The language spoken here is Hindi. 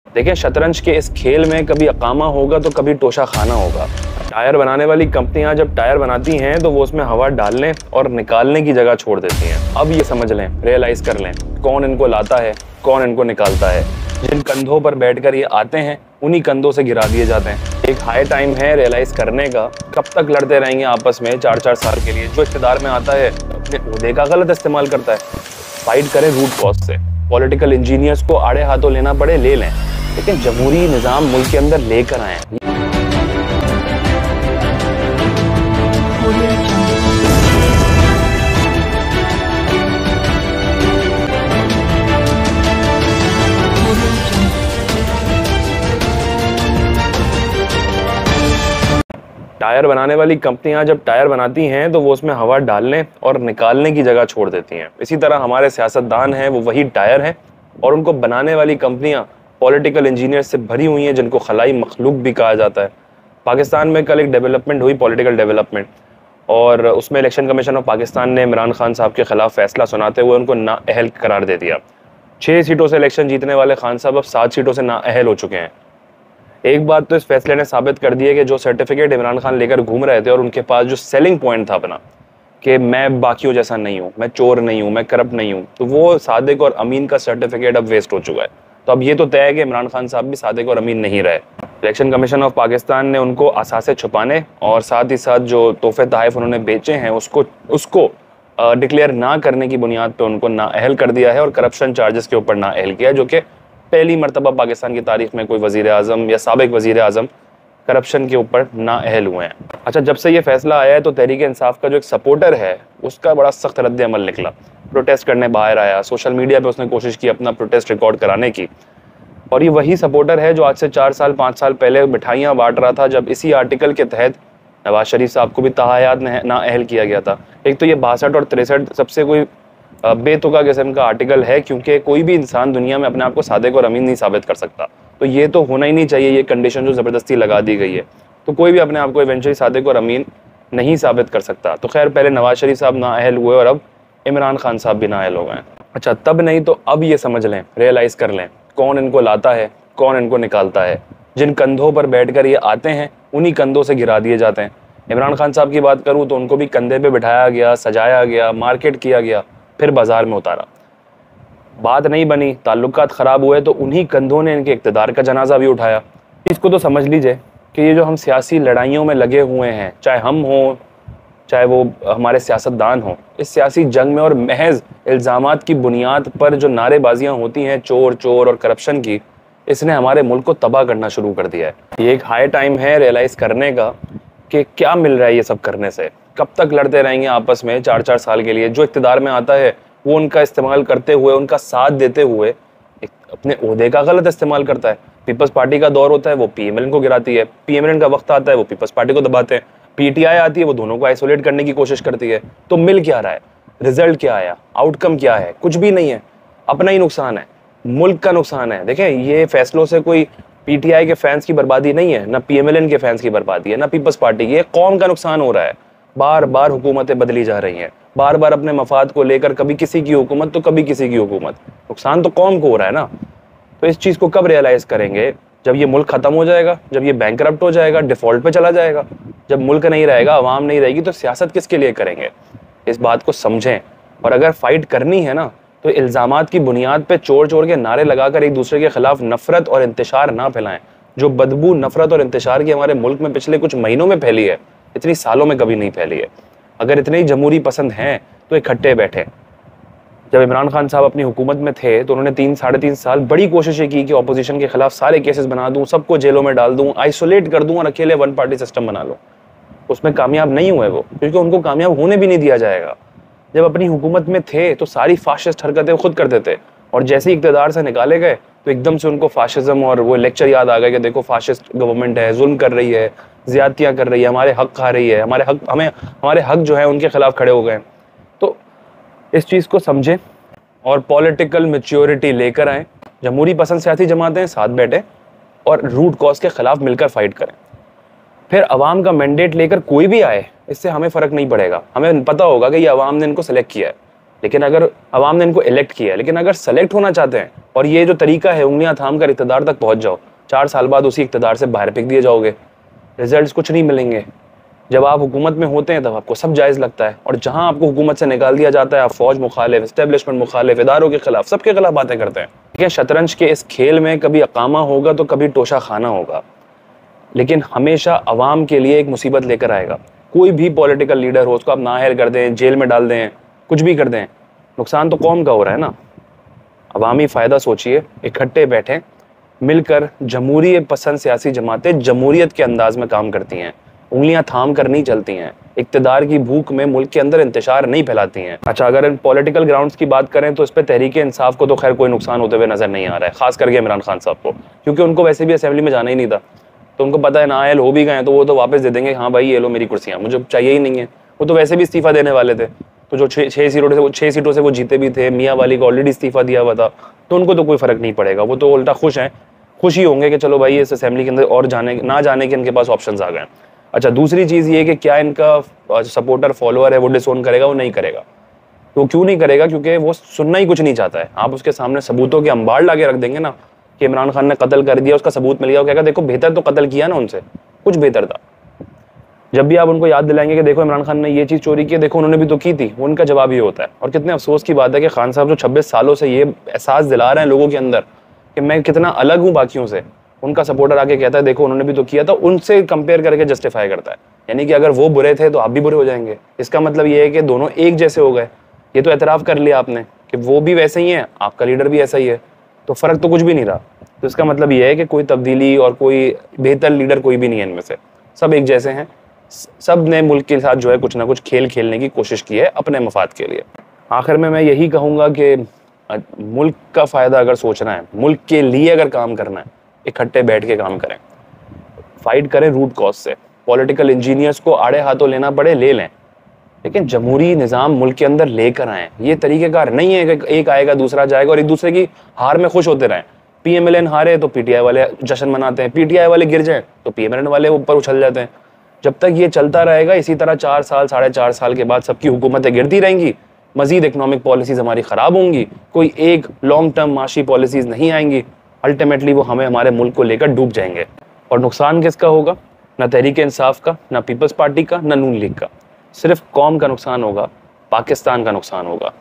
देखिए, शतरंज के इस खेल में कभी अकामा होगा तो कभी टोशा खाना होगा। टायर बनाने वाली कंपनियां जब टायर बनाती हैं तो वो उसमें हवा डालने और निकालने की जगह छोड़ देती हैं। अब ये समझ लें, रियलाइज कर लें, कौन इनको लाता है, कौन इनको निकालता है। जिन कंधों पर बैठकर ये आते हैं उन्हीं कंधों से गिरा दिए जाते हैं। एक हाई टाइम है रियलाइज करने का। कब तक लड़ते रहेंगे आपस में 4-4 साल के लिए? जो इख्तिदार में आता है अपने ओहदे का गलत इस्तेमाल करता है। फाइट करें रूट कॉज से। पॉलिटिकल इंजीनियर्स को आड़े हाथों लेना पड़े ले लें, लेकिन जमहूरी निज़ाम मुल्क के अंदर लेकर आए। टायर बनाने वाली कंपनियां जब टायर बनाती हैं तो वो उसमें हवा डालने और निकालने की जगह छोड़ देती हैं। इसी तरह हमारे सियासतदान हैं, वो वही टायर हैं और उनको बनाने वाली कंपनियां पॉलिटिकल इंजीनियर से भरी हुई हैं, जिनको खलाई मखलूक भी कहा जाता है। पाकिस्तान में कल एक डेवलपमेंट हुई, पॉलिटिकल डेवलपमेंट, और उसमें इलेक्शन कमीशन ऑफ पाकिस्तान ने इमरान खान साहब के खिलाफ फैसला सुनाते हुए उनको नाअहल करार दे दिया। 6 सीटों से इलेक्शन जीतने वाले खान साहब अब 7 सीटों से नाअहल हो चुके हैं। एक बात तो इस फैसले ने साबित कर दी है कि जो सर्टिफिकेट इमरान खान लेकर घूम रहे थे और उनके पास जो सेलिंग पॉइंट था अपना कि मैं बाकियों जैसा नहीं हूँ, मैं चोर नहीं हूँ, मैं करप्ट नहीं हूँ, तो वो सादिक और अमीन का सर्टिफिकेट अब वेस्ट हो चुका है। तो अब ये तो तय है कि इमरान खान साहब भी सादिक और अमीन नहीं रहे। इलेक्शन कमीशन ऑफ पाकिस्तान ने उनको असासे छुपाने और साथ ही साथ जो तोहफे तहफ़ उन्होंने बेचे हैं उसको डिक्लेयर ना करने की बुनियाद पर उनको नाअहल कर दिया है और करप्शन चार्जेस के ऊपर नाअहल किया है, जो कि पहली मरतबा पाकिस्तान की तारीख में कोई वज़ीर आज़म या साबिक वज़ीर आज़म करप्शन के ऊपर नाअहल हुए हैं। अच्छा, जब से ये फैसला आया है तो तहरीक इंसाफ का जो एक सपोर्टर है उसका बड़ा सख्त रद्द अमल निकला। प्रोटेस्ट करने बाहर आया, सोशल मीडिया पे उसने कोशिश की अपना प्रोटेस्ट रिकॉर्ड कराने की, और ये वही सपोर्टर है जो आज से 4 साल 5 साल पहले मिठाइयाँ बांट रहा था जब इसी आर्टिकल के तहत नवाज शरीफ साहब को भी ताहयात नाअहल किया गया था। एक तो ये 62 और 63 सबसे कोई बेतुका किस्म का आर्टिकल है, क्योंकि कोई भी इंसान दुनिया में अपने आप को सादिक और अमीन नहीं साबित कर सकता। तो ये तो होना ही नहीं चाहिए, ये कंडीशन जो ज़बरदस्ती लगा दी गई है। तो कोई भी अपने आप को इवेंचुअली सादिक और अमीन नहीं साबित कर सकता। तो खैर, पहले नवाज शरीफ साहब नाअहल हुए और अब इमरान खान साहब भी नाअहल हो गए। अच्छा, तब नहीं तो अब ये समझ लें, रियलाइज़ कर लें, कौन इनको लाता है, कौन इनको निकालता है। जिन कंधों पर बैठकर ये आते हैं उन्हीं कंधों से गिरा दिए जाते हैं। इमरान खान साहब की बात करूँ तो उनको भी कंधे पे बिठाया गया, सजाया गया, मार्केट किया गया, फिर बाजार में उतारा। बात नहीं बनी, ताल्लुकात ख़राब हुए तो उन्हीं कंधों ने इनके इक़्तिदार का जनाजा भी उठाया। इसको तो समझ लीजिए कि ये जो हम सियासी लड़ाइयों में लगे हुए हैं, चाहे हम हों चाहे वो हमारे सियासतदान हों, इस सियासी जंग में और महज इल्ज़ामात की बुनियाद पर जो नारेबाजियाँ होती हैं चोर चोर और करप्शन की, इसने हमारे मुल्क को तबाह करना शुरू कर दिया है। ये एक हाई टाइम है रियलाइज़ करने का कि क्या मिल रहा है ये सब करने से। कब तक लड़ते रहेंगे आपस में 4-4 साल के लिए? जो इक़्तिदार में आता है वो उनका इस्तेमाल करते हुए, उनका साथ देते हुए अपने ओहदे का गलत इस्तेमाल करता है। पीपल्स पार्टी का दौर होता है, वो PMLN को गिराती है। PMLN का वक्त आता है, वो पीपल्स पार्टी को दबाते हैं। PTI आती है, वो दोनों को आइसोलेट करने की कोशिश करती है। तो मिल क्या रहा है? रिजल्ट क्या आया? आउटकम क्या है? कुछ भी नहीं है। अपना ही नुकसान है, मुल्क का नुकसान है। देखें, ये फैसलों से कोई PTI के फैंस की बर्बादी नहीं है, ना PMLN के फैंस की बर्बादी है, ना पीपल्स पार्टी की। कौम का नुकसान हो रहा है। बार बार हुकूमतें बदली जा रही हैं, बार बार अपने मफाद को लेकर कभी किसी की हुकूमत तो कभी किसी की हुकूमत। नुकसान तो कौम को हो रहा है ना। तो इस चीज़ को कब रियलाइज़ करेंगे? जब ये मुल्क ख़त्म हो जाएगा, जब ये बैंकरप्ट हो जाएगा, डिफ़ॉल्ट पे चला जाएगा। जब मुल्क नहीं रहेगा, आवाम नहीं रहेगी, तो सियासत किसके लिए करेंगे? इस बात को समझें। और अगर फ़ाइट करनी है ना, तो इल्ज़ामात की बुनियाद पर चोर चोर के नारे लगाकर एक दूसरे के ख़िलाफ़ नफ़रत और इंतशार ना फैलाएं। जो बदबू नफ़रत और इंतशार की हमारे मुल्क में पिछले कुछ महीनों में फैली है, इतनी सालों में कभी नहीं फैली है। अगर इतने ही जमहूरी पसंद हैं तो इकट्ठे बैठे। जब इमरान खान साहब अपनी हुकूमत में थे तो उन्होंने 3-3.5 साल बड़ी कोशिशें की कि अपोजिशन के खिलाफ सारे केसेस बना दूं, सबको जेलों में डाल दूं, आइसोलेट कर दूं और अकेले वन पार्टी सिस्टम बना लो। उसमें कामयाब नहीं हुए वो, क्योंकि उनको कामयाब होने भी नहीं दिया जाएगा। जब अपनी हुकूमत में थे तो सारी फाशिस्ट हरकतें खुद करते थे, और जैसे ही इक़्तिदार से निकाले गए तो एकदम से उनको फाशिज्म और वो लेक्चर याद आ गए कि देखो फाशिस्ट गवर्नमेंट है, जुल्म कर रही है, ज़्यादतियाँ कर रही है, हमारे हक खा रही है, हमारे हक जो है उनके खिलाफ खड़े हो गए। तो इस चीज़ को समझें और पॉलिटिकल मैच्योरिटी लेकर आएँ। जमहूरी पसंद सियासी जमातें साथ बैठे और रूट कॉज के खिलाफ मिलकर फाइट करें। फिर अवाम का मैंडेट लेकर कोई भी आए, इससे हमें फ़र्क नहीं पड़ेगा। हमें पता होगा कि ये अवाम ने इनको सेलेक्ट किया है। लेकिन अगर अवाम ने इनको इलेक्ट किया है, लेकिन अगर सेलेक्ट होना चाहते हैं और ये जो तरीका है उंगलियां थाम कर इक़्तिदार तक पहुंच जाओ, 4 साल बाद उसी इक़्तिदार से बाहर फेंक दिए जाओगे, रिजल्ट्स कुछ नहीं मिलेंगे। जब आप हुकूमत में होते हैं तब आपको सब जायज़ लगता है, और जहां आपको हुकूमत से निकाल दिया जाता है आप फौज मुखालिफ, इस्टेब्लिशमेंट मुखालिफ, इदारों के खिलाफ, सबके खिलाफ बातें करते हैं। ठीक है, शतरंज के इस खेल में कभी अकामा होगा तो कभी टोशा खाना होगा, लेकिन हमेशा अवाम के लिए एक मुसीबत लेकर आएगा। कोई भी पॉलिटिकल लीडर हो, उसको आप नाअहल कर दें, जेल में डाल दें, कुछ भी कर दें, नुकसान तो कौम का हो रहा है ना। अवामी फ़ायदा सोचिए, इकट्ठे बैठें, मिलकर जमहूरियत पसंद सियासी जमातें जमहूरियत के अंदाज में काम करती हैं, उंगलियां थाम कर नहीं चलती हैं, इक़्तिदार की भूख में मुल्क के अंदर इंतशार नहीं फैलाती हैं। अच्छा, अगर इन पॉलिटिकल ग्राउंड्स की बात करें तो इस पर तहरीक इंसाफ को तो खैर कोई नुकसान होते हुए नजर नहीं आ रहा है, खास करके इमरान खान साहब को, क्योंकि उनको वैसे भी असेंबली में जाना ही नहीं था। तो उनको पता है नाअहल हो भी गए तो वो तो वापस दे देंगे, हाँ भाई ये लो मेरी कुर्सियाँ, मुझे चाहिए ही नहीं है। वो तो वैसे भी इस्तीफा देने वाले थे, तो जो 6 सीटों से वो जीते भी थे, मियाँ वाली को ऑलरेडी इस्तीफा दिया हुआ था, तो उनको तो कोई फ़र्क नहीं पड़ेगा। वो तो उल्टा खुश हैं, खुशी होंगे कि चलो भाई इस असेंबली के अंदर और ना जाने के इनके पास ऑप्शंस आ गए। अच्छा, दूसरी चीज़ ये कि क्या इनका सपोर्टर फॉलोअर है वो डिसोन करेगा? वो नहीं करेगा। तो क्यों नहीं करेगा? क्योंकि वो सुनना ही कुछ नहीं चाहता है। आप उसके सामने सबूतों के अंबार ला के रख देंगे ना कि इमरान खान ने कत्ल कर दिया, उसका सबूत मिल गया, वो कहेगा देखो बेहतर तो कत्ल किया ना उनसे, कुछ बेहतर था। जब भी आप उनको याद दिलाएंगे कि देखो इमरान खान ने ये चीज़ चोरी की, देखो उन्होंने भी तो की थी, उनका जवाब ये होता है। और कितने अफसोस की बात है कि खान साहब जो 26 सालों से ये एहसास दिला रहे हैं लोगों के अंदर कि मैं कितना अलग हूँ बाकियों से, उनका सपोर्टर आके कहता है देखो उन्होंने भी तो किया था, उनसे कंपेयर करके जस्टिफाई करता है। यानी कि अगर वो बुरे थे तो आप भी बुरे हो जाएंगे। इसका मतलब ये है कि दोनों एक जैसे हो गए। ये तो एतराफ़ कर लिया आपने कि वो भी वैसे ही है, आपका लीडर भी ऐसा ही है, तो फ़र्क तो कुछ भी नहीं रहा। तो इसका मतलब ये है कि कोई तब्दीली और कोई बेहतर लीडर कोई भी नहीं है इनमें से, सब एक जैसे हैं। सब ने मुल्क के साथ जो है कुछ ना कुछ खेल खेलने की कोशिश की है अपने मफाद के लिए। आखिर में मैं यही कहूँगा कि मुल्क का फ़ायदा अगर सोचना है, मुल्क के लिए अगर काम करना है, इकट्ठे बैठ के काम करें, फाइट करें रूट कॉज से। पॉलिटिकल इंजीनियर्स को आड़े हाथों लेना पड़े ले लें, लेकिन जमहूरी निज़ाम मुल्क के अंदर लेकर आएँ। ये तरीक़ेकार नहीं है कि एक आएगा दूसरा जाएगा और एक दूसरे की हार में खुश होते रहें। PMLN हारे तो PTI वाले जश्न मनाते हैं, PTI वाले गिर जाएं तो PMLN वाले ऊपर उछल जाते हैं। जब तक ये चलता रहेगा इसी तरह 4 साल 4.5 साल के बाद सबकी हुकूमतें गिरती रहेंगी, मजीद इकनॉमिक पॉलिसीज़ हमारी ख़राब होंगी, कोई एक लॉन्ग टर्म माशी पॉलिसीज़ नहीं आएंगी। अल्टीमेटली वो हमें हमारे मुल्क को लेकर डूब जाएंगे। और नुकसान किसका होगा? ना तहरीक इंसाफ का, ना पीपल्स पार्टी का, ना नून लीग का। सिर्फ कौम का नुकसान होगा, पाकिस्तान का नुकसान होगा।